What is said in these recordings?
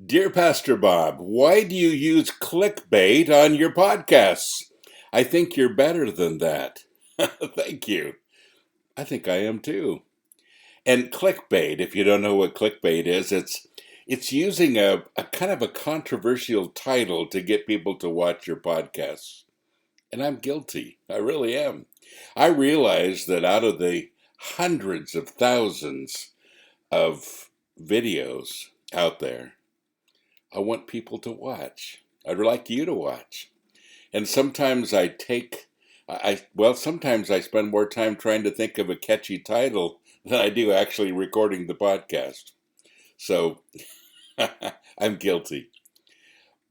Dear Pastor Bob, why do you use clickbait on your podcasts? I think you're better than that. Thank you. I think I am too. And clickbait, if you don't know what clickbait is, it's using a kind of a controversial title to get people to watch your podcasts. And I'm guilty. I really am. I realize that out of the hundreds of thousands of videos out there, I want people to watch. I'd like you to watch. And sometimes sometimes I spend more time trying to think of a catchy title than I do actually recording the podcast. So I'm guilty.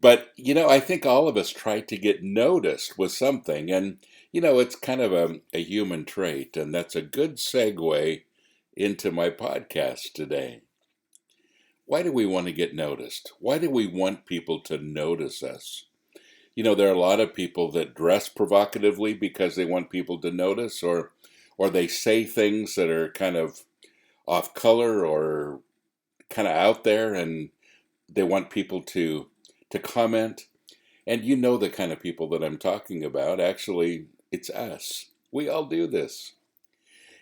But, I think all of us try to get noticed with something. And, it's kind of a human trait. And that's a good segue into my podcast today. Why do we want to get noticed? Why do we want people to notice us? There are a lot of people that dress provocatively because they want people to notice, or they say things that are kind of off color or kind of out there, and they want people to comment. And the kind of people that I'm talking about. Actually, it's us. We all do this.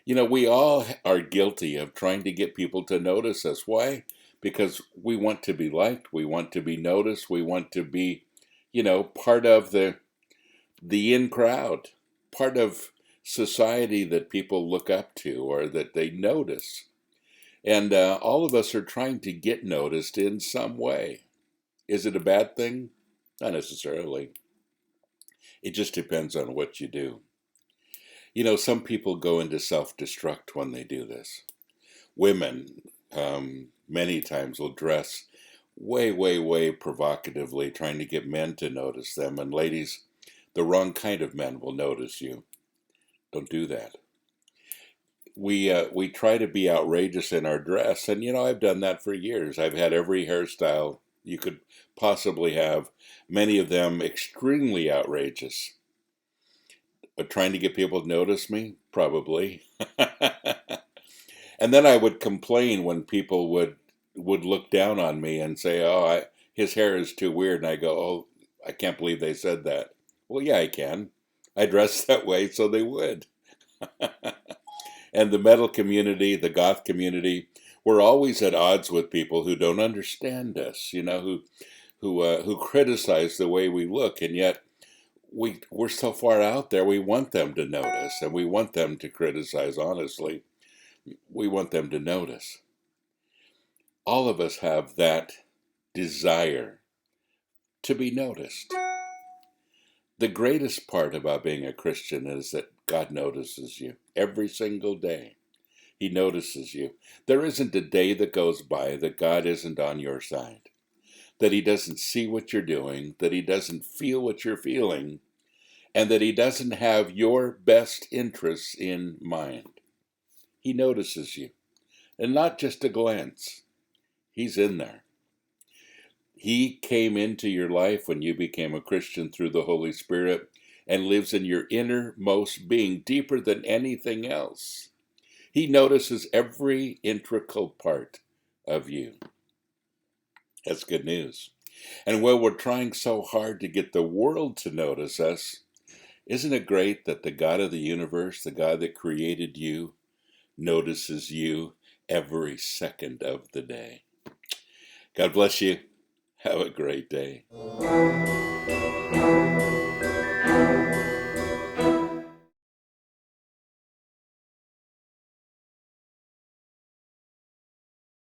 We all are guilty of trying to get people to notice us. Why? Because we want to be liked, we want to be noticed, we want to be, part of the in crowd, part of society that people look up to or that they notice. And all of us are trying to get noticed in some way. Is it a bad thing? Not necessarily. It just depends on what you do. Some people go into self-destruct when they do this. Women, many times will dress way, way, way provocatively, trying to get men to notice them. And ladies, the wrong kind of men will notice you. Don't do that. We try to be outrageous in our dress, and I've done that for years. I've had every hairstyle you could possibly have, many of them extremely outrageous. But trying to get people to notice me? Probably. And then I would complain when people would look down on me and say, "Oh, his hair is too weird." And I go, "Oh, I can't believe they said that." Well, yeah, I can. I dress that way, so they would. And the metal community, the goth community, we're always at odds with people who don't understand us. Who criticize the way we look, and yet we're so far out there. We want them to notice, and we want them to criticize honestly. We want them to notice. All of us have that desire to be noticed. The greatest part about being a Christian is that God notices you every single day. He notices you. There isn't a day that goes by that God isn't on your side, that He doesn't see what you're doing, that He doesn't feel what you're feeling, and that He doesn't have your best interests in mind. He notices you, and not just a glance. He's in there. He came into your life when you became a Christian through the Holy Spirit and lives in your innermost being, deeper than anything else. He notices every integral part of you. That's good news. And while we're trying so hard to get the world to notice us, isn't it great that the God of the universe, the God that created you, notices you every second of the day? God bless you. Have a great day.